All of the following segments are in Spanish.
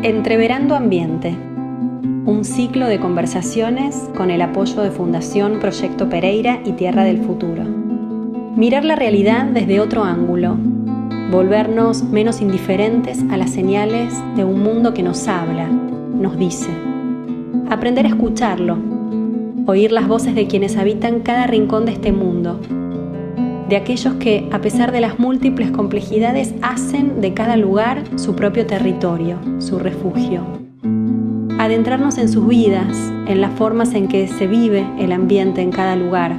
Entreverando Ambiente, un ciclo de conversaciones con el apoyo de Fundación Proyecto Pereira y Tierra del Futuro. Mirar la realidad desde otro ángulo, volvernos menos indiferentes a las señales de un mundo que nos habla, nos dice. Aprender a escucharlo, oír las voces de quienes habitan cada rincón de este mundo, de aquellos que, a pesar de las múltiples complejidades, hacen de cada lugar su propio territorio, su refugio. Adentrarnos en sus vidas, en las formas en que se vive el ambiente en cada lugar,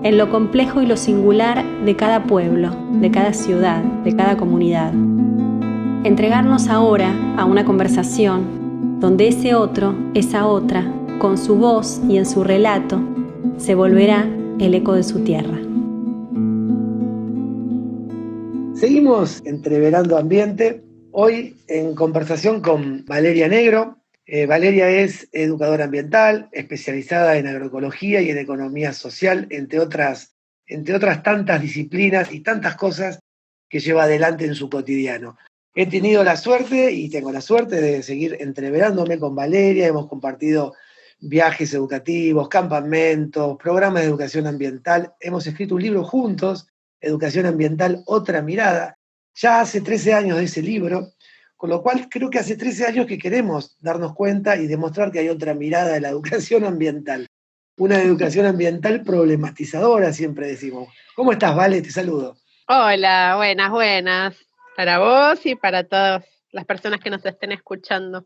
en lo complejo y lo singular de cada pueblo, de cada ciudad, de cada comunidad. Entregarnos ahora a una conversación donde ese otro, esa otra, con su voz y en su relato, se volverá el eco de su tierra. Seguimos entreverando ambiente, hoy en conversación con Valeria Negro. Valeria es educadora ambiental, especializada en agroecología y en economía social, entre otras tantas disciplinas y tantas cosas que lleva adelante en su cotidiano. He tenido la suerte y tengo la suerte de seguir entreverándome con Valeria. Hemos compartido viajes educativos, campamentos, programas de educación ambiental. Hemos escrito un libro juntos, Educación Ambiental, Otra Mirada. Ya hace 13 años de ese libro, con lo cual creo que hace 13 años que queremos darnos cuenta y demostrar que hay otra mirada de la educación ambiental. Una educación ambiental problematizadora, siempre decimos. ¿Cómo estás, Vale? Te saludo. Hola, buenas. Para vos y para todas las personas que nos estén escuchando.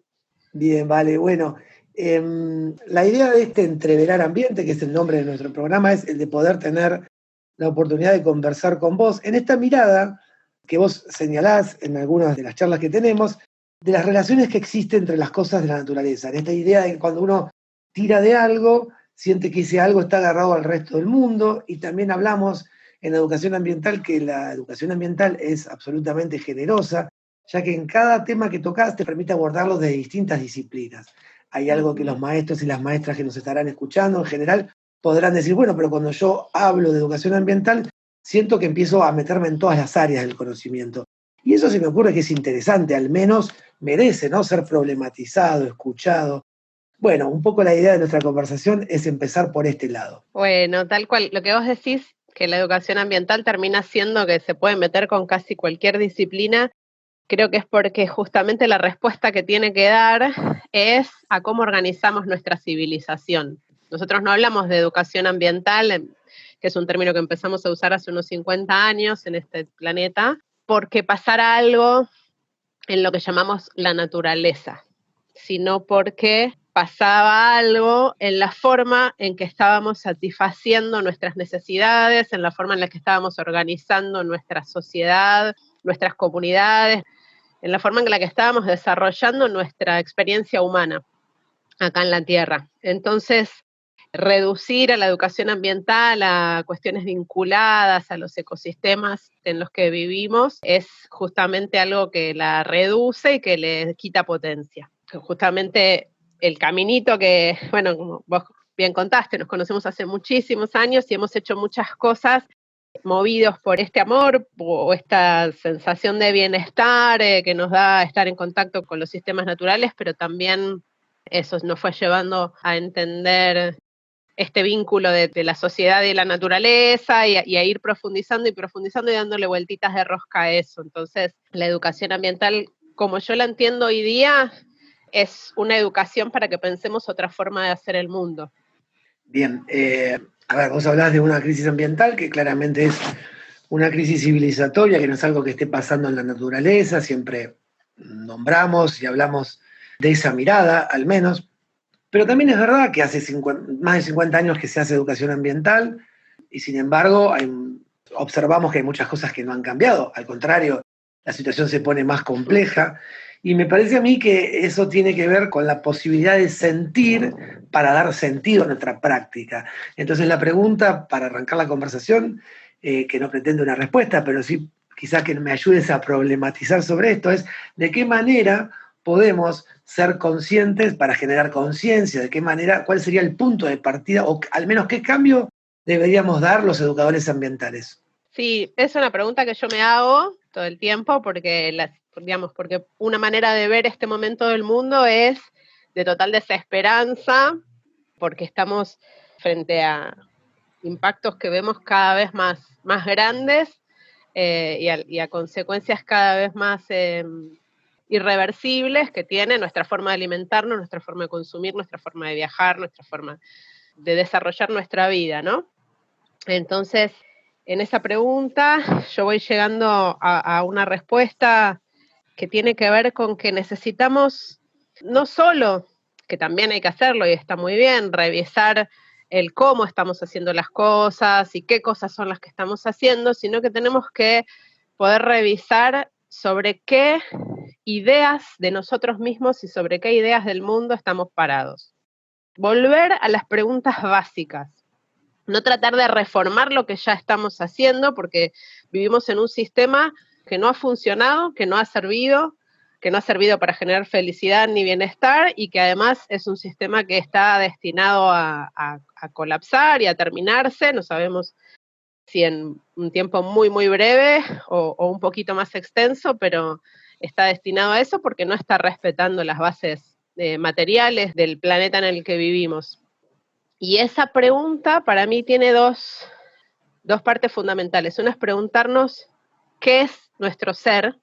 Bien, Vale. Bueno, la idea de este Entreverar Ambiente, que es el nombre de nuestro programa, es el de poder tener la oportunidad de conversar con vos en esta mirada que vos señalás en algunas de las charlas que tenemos, de las relaciones que existen entre las cosas de la naturaleza, en esta idea de que cuando uno tira de algo, siente que ese algo está agarrado al resto del mundo, y también hablamos en educación ambiental que la educación ambiental es absolutamente generosa, ya que en cada tema que tocas te permite abordarlo de distintas disciplinas. Hay algo que los maestros y las maestras que nos estarán escuchando en general podrán decir, bueno, pero cuando yo hablo de educación ambiental, siento que empiezo a meterme en todas las áreas del conocimiento. Y eso se me ocurre que es interesante, al menos merece, ¿no?, ser problematizado, escuchado. Bueno, un poco la idea de nuestra conversación es empezar por este lado. Bueno, tal cual, lo que vos decís, que la educación ambiental termina siendo que se puede meter con casi cualquier disciplina, creo que es porque justamente la respuesta que tiene que dar es a cómo organizamos nuestra civilización. Nosotros no hablamos de educación ambiental, que es un término que empezamos a usar hace unos 50 años en este planeta, porque pasara algo en lo que llamamos la naturaleza, sino porque pasaba algo en la forma en que estábamos satisfaciendo nuestras necesidades, en la forma en la que estábamos organizando nuestra sociedad, nuestras comunidades, en la forma en la que estábamos desarrollando nuestra experiencia humana acá en la Tierra. Entonces, reducir a la educación ambiental a cuestiones vinculadas a los ecosistemas en los que vivimos es justamente algo que la reduce y que le quita potencia. Justamente el caminito que, bueno, como vos bien contaste, nos conocemos hace muchísimos años y hemos hecho muchas cosas movidos por este amor o esta sensación de bienestar que nos da estar en contacto con los sistemas naturales, pero también eso nos fue llevando a entender este vínculo de la sociedad y la naturaleza y a ir profundizando y dándole vueltitas de rosca a eso. Entonces, la educación ambiental, como yo la entiendo hoy día, es una educación para que pensemos otra forma de hacer el mundo. Bien, a ver, vos hablás de una crisis ambiental que claramente es una crisis civilizatoria, que no es algo que esté pasando en la naturaleza, siempre nombramos y hablamos de esa mirada, al menos. Pero también es verdad que hace más de 50 años que se hace educación ambiental y sin embargo observamos que hay muchas cosas que no han cambiado. Al contrario, la situación se pone más compleja y me parece a mí que eso tiene que ver con la posibilidad de sentir para dar sentido a nuestra práctica. Entonces la pregunta, para arrancar la conversación, que no pretende una respuesta, pero sí quizás que me ayudes a problematizar sobre esto, es de qué manera podemos ser conscientes para generar conciencia, de qué manera, cuál sería el punto de partida, o al menos qué cambio deberíamos dar los educadores ambientales. Sí, es una pregunta que yo me hago todo el tiempo porque digamos, porque una manera de ver este momento del mundo es de total desesperanza, porque estamos frente a impactos que vemos cada vez más grandes y a consecuencias cada vez más irreversibles que tiene nuestra forma de alimentarnos, nuestra forma de consumir, nuestra forma de viajar, nuestra forma de desarrollar nuestra vida, ¿no? Entonces, en esa pregunta yo voy llegando a una respuesta que tiene que ver con que necesitamos no solo, que también hay que hacerlo y está muy bien, revisar el cómo estamos haciendo las cosas y qué cosas son las que estamos haciendo, sino que tenemos que poder revisar sobre qué ideas de nosotros mismos y sobre qué ideas del mundo estamos parados. Volver a las preguntas básicas. No tratar de reformar lo que ya estamos haciendo, porque vivimos en un sistema que no ha funcionado, que no ha servido para generar felicidad ni bienestar, y que además es un sistema que está destinado a colapsar y a terminarse. No sabemos si en un tiempo muy, muy breve o un poquito más extenso, pero está destinado a eso porque no está respetando las bases materiales del planeta en el que vivimos. Y esa pregunta para mí tiene dos partes fundamentales. Una es preguntarnos qué es nuestro ser,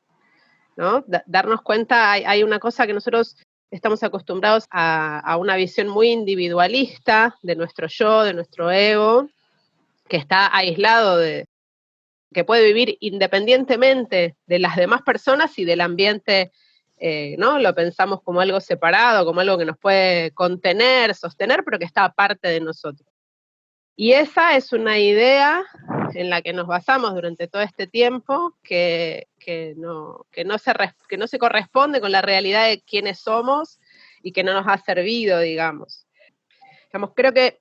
¿no? Darnos cuenta, hay una cosa que nosotros estamos acostumbrados a una visión muy individualista de nuestro yo, de nuestro ego, que está aislado que puede vivir independientemente de las demás personas y del ambiente, ¿no? Lo pensamos como algo separado, como algo que nos puede contener, sostener, pero que está aparte de nosotros. Y esa es una idea en la que nos basamos durante todo este tiempo, que no se corresponde con la realidad de quiénes somos y que no nos ha servido, digamos. Creo que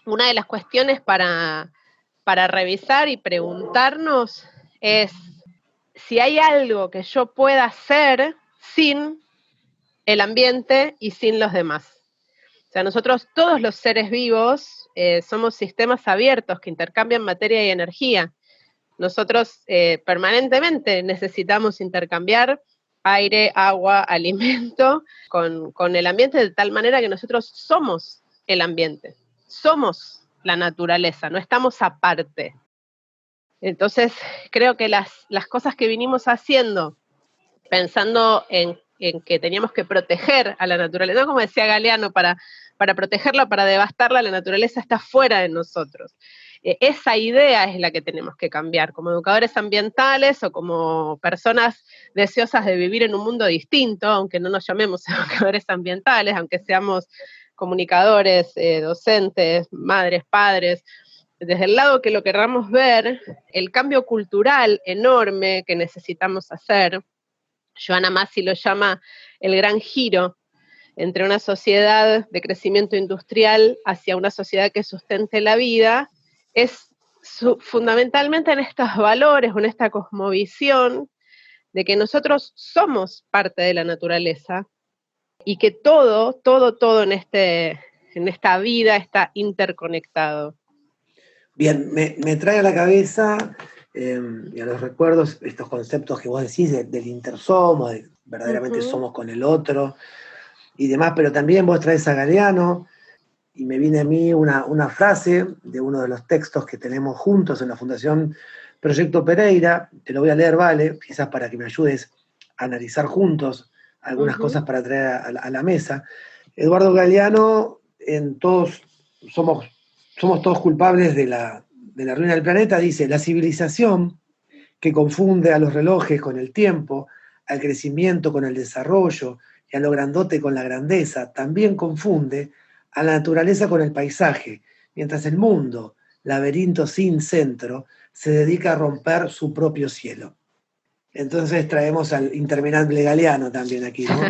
una de las cuestiones para revisar y preguntarnos es si hay algo que yo pueda hacer sin el ambiente y sin los demás. O sea, nosotros, todos los seres vivos, somos sistemas abiertos que intercambian materia y energía. Nosotros permanentemente necesitamos intercambiar aire, agua, alimento con el ambiente, de tal manera que nosotros somos el ambiente, somos la naturaleza, no estamos aparte. Entonces, creo que las cosas que vinimos haciendo, pensando en que teníamos que proteger a la naturaleza, no como decía Galeano, para protegerla, para devastarla, la naturaleza está fuera de nosotros. Esa idea es la que tenemos que cambiar, como educadores ambientales o como personas deseosas de vivir en un mundo distinto, aunque no nos llamemos educadores ambientales, aunque seamos comunicadores, docentes, madres, padres. Desde el lado que lo querramos ver, el cambio cultural enorme que necesitamos hacer, Joanna Massey lo llama el gran giro entre una sociedad de crecimiento industrial hacia una sociedad que sustente la vida, es fundamentalmente en estos valores, en esta cosmovisión de que nosotros somos parte de la naturaleza y que todo en esta vida está interconectado. Bien, me trae a la cabeza y a los recuerdos estos conceptos que vos decís del intersomo, de verdaderamente somos con el otro y demás, pero también vos traes a Galeano, y me viene a mí una frase de uno de los textos que tenemos juntos en la Fundación Proyecto Pereira. Te lo voy a leer, Vale, quizás para que me ayudes a analizar juntos algunas cosas para traer a la mesa. Eduardo Galeano, somos todos culpables de la ruina del planeta, dice: la civilización que confunde a los relojes con el tiempo, al crecimiento con el desarrollo y a lo grandote con la grandeza, también confunde a la naturaleza con el paisaje, mientras el mundo, laberinto sin centro, se dedica a romper su propio cielo. Entonces traemos al interminable Galeano también aquí, ¿no?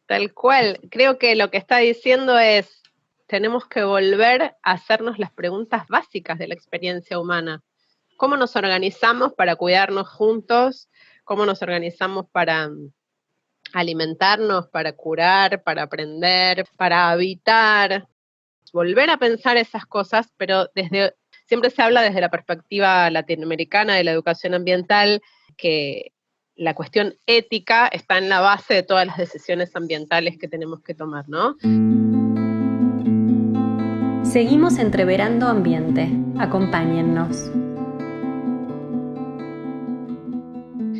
Tal cual. Creo que lo que está diciendo es, tenemos que volver a hacernos las preguntas básicas de la experiencia humana. ¿Cómo nos organizamos para cuidarnos juntos? ¿Cómo nos organizamos para alimentarnos, para curar, para aprender, para habitar? Volver a pensar esas cosas, pero siempre se habla desde la perspectiva latinoamericana de la educación ambiental, que la cuestión ética está en la base de todas las decisiones ambientales que tenemos que tomar, ¿no? Seguimos entreverando ambiente. Acompáñennos.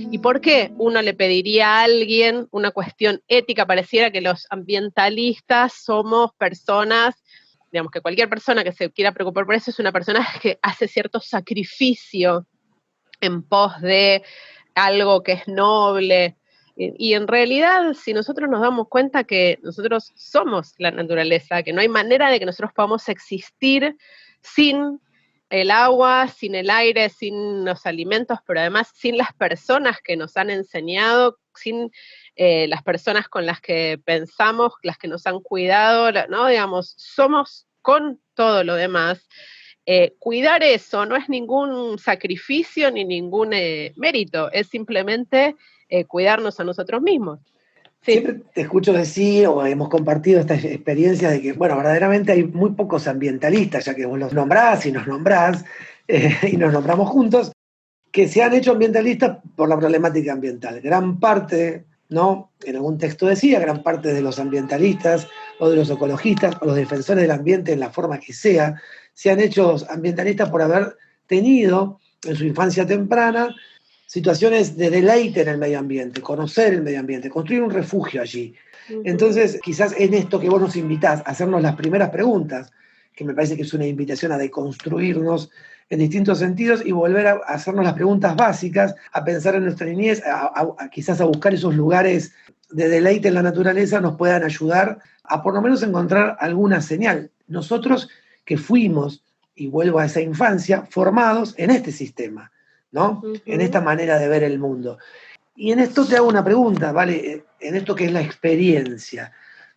¿Y por qué uno le pediría a alguien una cuestión ética? Pareciera que los ambientalistas somos personas, digamos que cualquier persona que se quiera preocupar por eso es una persona que hace cierto sacrificio en pos de algo que es noble. Y en realidad, si nosotros nos damos cuenta que nosotros somos la naturaleza, que no hay manera de que nosotros podamos existir sin el agua, sin el aire, sin los alimentos, pero además sin las personas que nos han enseñado, sin las personas con las que pensamos, las que nos han cuidado, ¿no? Digamos, somos con todo lo demás. Cuidar eso no es ningún sacrificio ni ningún mérito, es simplemente cuidarnos a nosotros mismos. Sí. Siempre te escucho decir, o hemos compartido esta experiencia de que, bueno, verdaderamente hay muy pocos ambientalistas, ya que vos los nombrás y nos nombrás, y nos nombramos juntos, que se han hecho ambientalistas por la problemática ambiental. Gran parte, ¿no? En algún texto decía, gran parte de los ambientalistas o de los ecologistas o los defensores del ambiente en la forma que sea, se han hecho ambientalistas por haber tenido en su infancia temprana situaciones de deleite en el medio ambiente, conocer el medio ambiente, construir un refugio allí. Entonces, quizás en esto que vos nos invitás a hacernos las primeras preguntas, que me parece que es una invitación a deconstruirnos en distintos sentidos y volver a hacernos las preguntas básicas, a pensar en nuestra niñez, quizás a buscar esos lugares de deleite en la naturaleza, nos puedan ayudar a por lo menos encontrar alguna señal. Nosotros que fuimos, y vuelvo a esa infancia, formados en este sistema, ¿no? En esta manera de ver el mundo. Y en esto te hago una pregunta, ¿vale? En esto que es la experiencia.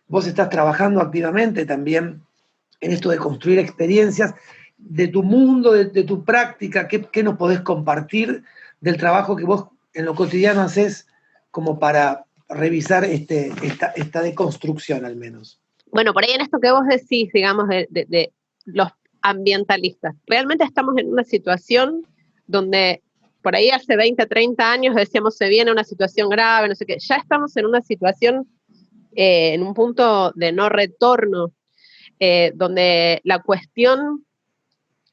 Vos estás trabajando activamente también en esto de construir experiencias de tu mundo, de tu práctica. ¿Qué nos podés compartir del trabajo que vos en lo cotidiano haces como para revisar esta deconstrucción al menos? Bueno, por ahí en esto que vos decís, digamos, de los ambientalistas, realmente estamos en una situación donde por ahí hace 20, 30 años decíamos se viene una situación grave, no sé qué, ya estamos en una situación, en un punto de no retorno, donde la cuestión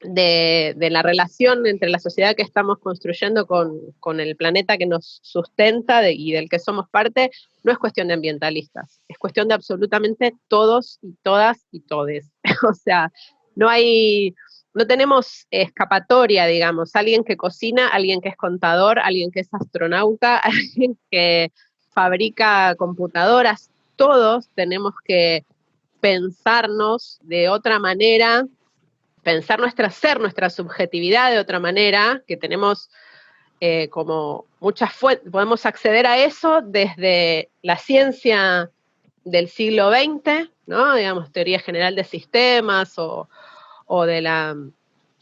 de la relación entre la sociedad que estamos construyendo con el planeta que nos sustenta y del que somos parte, no es cuestión de ambientalistas, es cuestión de absolutamente todos y todas y todes. O sea, no tenemos escapatoria, digamos, alguien que cocina, alguien que es contador, alguien que es astronauta, alguien que fabrica computadoras, todos tenemos que pensarnos de otra manera, pensar nuestra subjetividad de otra manera, que tenemos como muchas fuentes, podemos acceder a eso desde la ciencia del siglo XX, ¿no? Digamos, teoría general de sistemas o de la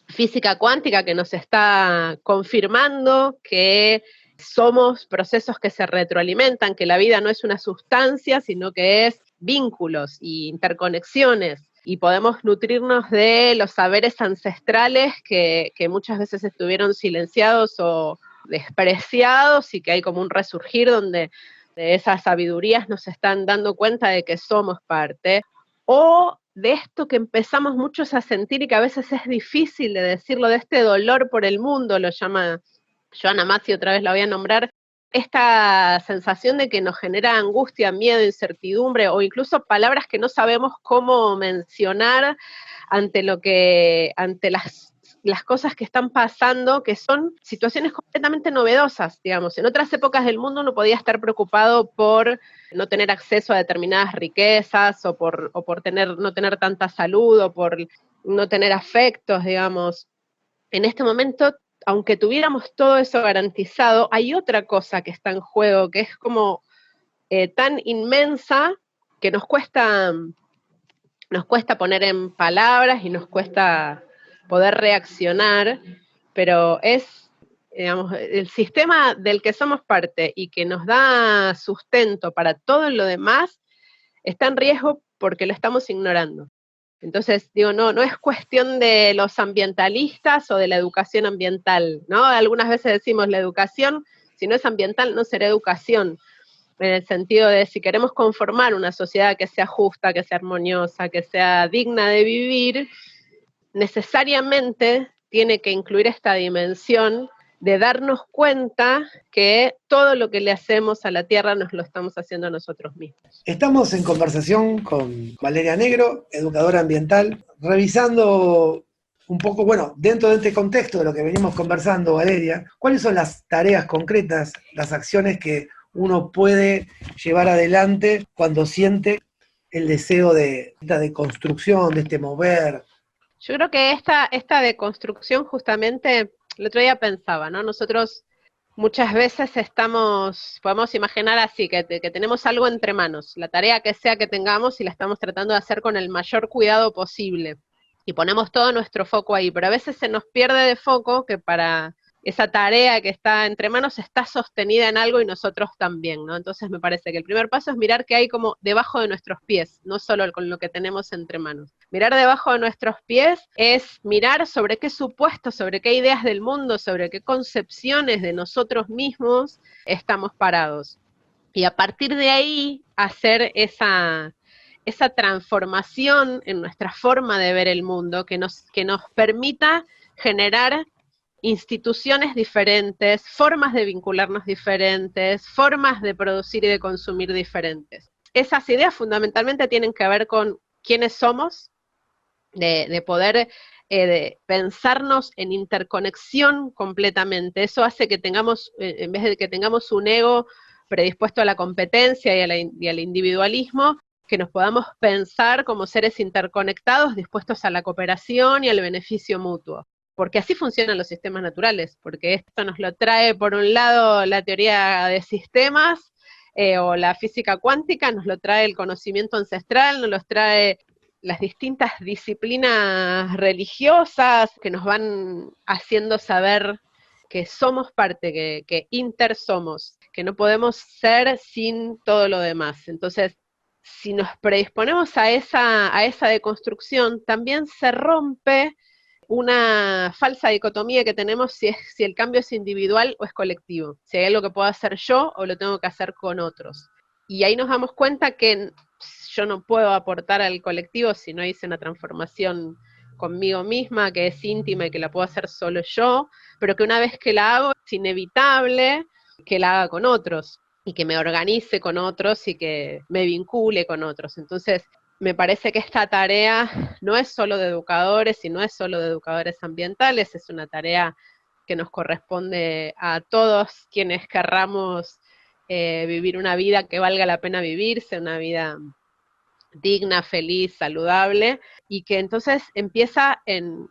física cuántica que nos está confirmando que somos procesos que se retroalimentan, que la vida no es una sustancia, sino que es vínculos e interconexiones, y podemos nutrirnos de los saberes ancestrales que muchas veces estuvieron silenciados o despreciados, y que hay como un resurgir donde de esas sabidurías nos están dando cuenta de que somos parte, o de esto que empezamos muchos a sentir y que a veces es difícil de decirlo, de este dolor por el mundo, lo llama Joanna Macy, otra vez la voy a nombrar, esta sensación de que nos genera angustia, miedo, incertidumbre, o incluso palabras que no sabemos cómo mencionar ante las cosas que están pasando, que son situaciones completamente novedosas, digamos. En otras épocas del mundo uno podía estar preocupado por no tener acceso a determinadas riquezas, o por no tener tanta salud, o por no tener afectos, digamos. En este momento, aunque tuviéramos todo eso garantizado, hay otra cosa que está en juego, que es como tan inmensa que nos cuesta poner en palabras y nos cuesta poder reaccionar, pero es, digamos, el sistema del que somos parte y que nos da sustento para todo lo demás está en riesgo porque lo estamos ignorando. Entonces, digo, no es cuestión de los ambientalistas o de la educación ambiental, ¿no? Algunas veces decimos la educación Si no es ambiental, no será educación, en el sentido de si queremos conformar una sociedad que sea justa, que sea armoniosa, que sea digna de vivir, necesariamente tiene que incluir esta dimensión de darnos cuenta que todo lo que le hacemos a la Tierra nos lo estamos haciendo a nosotros mismos. Estamos en conversación con Valeria Negro, educadora ambiental, revisando un poco, bueno, dentro de este contexto de lo que venimos conversando, Valeria, ¿cuáles son las tareas concretas, las acciones que uno puede llevar adelante cuando siente el deseo de construcción, de este mover? Yo creo que esta deconstrucción justamente, el otro día pensaba, ¿no? Nosotros muchas veces podemos imaginar así, que tenemos algo entre manos, la tarea que sea que tengamos y la estamos tratando de hacer con el mayor cuidado posible. Y ponemos todo nuestro foco ahí, pero a veces se nos pierde de foco que para esa tarea que está entre manos está sostenida en algo y nosotros también, ¿no? Entonces me parece que el primer paso es mirar qué hay como debajo de nuestros pies, no solo con lo que tenemos entre manos. Mirar debajo de nuestros pies es mirar sobre qué supuestos, sobre qué ideas del mundo, sobre qué concepciones de nosotros mismos estamos parados. Y a partir de ahí hacer esa transformación en nuestra forma de ver el mundo que nos permita generar instituciones diferentes, formas de vincularnos diferentes, formas de producir y de consumir diferentes. Esas ideas fundamentalmente tienen que ver con quiénes somos, de poder de pensarnos en interconexión completamente. Eso hace que tengamos, en vez de que tengamos un ego predispuesto a la competencia y al individualismo, que nos podamos pensar como seres interconectados, dispuestos a la cooperación y al beneficio mutuo. Porque así funcionan los sistemas naturales, porque esto nos lo trae, por un lado, la teoría de sistemas, o la física cuántica, nos lo trae el conocimiento ancestral, nos lo trae las distintas disciplinas religiosas que nos van haciendo saber que somos parte, que intersomos, que no podemos ser sin todo lo demás. Entonces, si nos predisponemos a esa deconstrucción, también se rompe una falsa dicotomía que tenemos si el cambio es individual o es colectivo, si hay algo que puedo hacer yo o lo tengo que hacer con otros. Y ahí nos damos cuenta que yo no puedo aportar al colectivo si no hice una transformación conmigo misma, que es íntima y que la puedo hacer solo yo, pero que una vez que la hago es inevitable que la haga con otros, y que me organice con otros y que me vincule con otros. Entonces, me parece que esta tarea no es solo de educadores y no es solo de educadores ambientales, es una tarea que nos corresponde a todos quienes querramos vivir una vida que valga la pena vivirse, una vida digna, feliz, saludable, y que entonces empieza en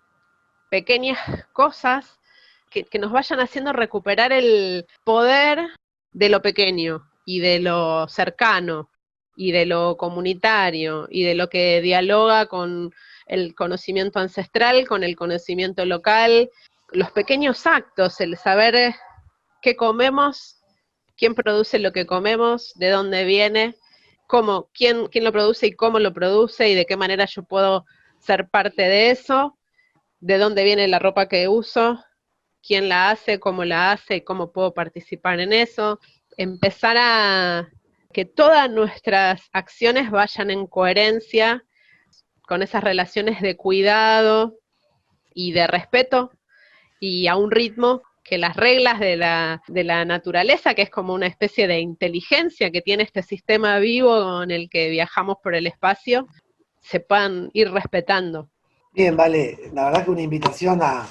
pequeñas cosas que nos vayan haciendo recuperar el poder de lo pequeño y de lo cercano y de lo comunitario y de lo que dialoga con el conocimiento ancestral, con el conocimiento local, los pequeños actos, el saber qué comemos, quién produce lo que comemos, de dónde viene, quién lo produce y cómo lo produce y de qué manera yo puedo ser parte de eso, de dónde viene la ropa que uso, quién la hace, cómo la hace y cómo puedo participar en eso. Empezar a que todas nuestras acciones vayan en coherencia con esas relaciones de cuidado y de respeto y a un ritmo que las reglas de la naturaleza, que es como una especie de inteligencia que tiene este sistema vivo en el que viajamos por el espacio, se puedan ir respetando. Bien, vale, la verdad que una invitación a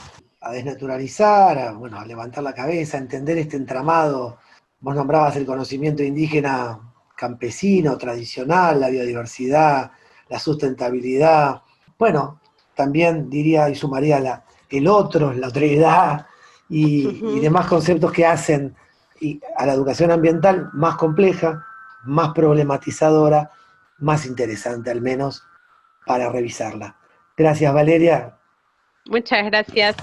desnaturalizar, a levantar la cabeza, a entender este entramado. Vos nombrabas el conocimiento indígena campesino, tradicional, la biodiversidad, la sustentabilidad. Bueno, también diría y sumaría el otro, la otredad y demás conceptos que hacen a la educación ambiental más compleja, más problematizadora, más interesante al menos para revisarla. Gracias, Valeria. Muchas gracias.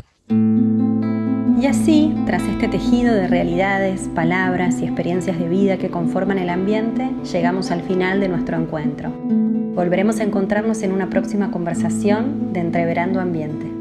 Y así, tras este tejido de realidades, palabras y experiencias de vida que conforman el ambiente, llegamos al final de nuestro encuentro. Volveremos a encontrarnos en una próxima conversación de Entreverando Ambiente.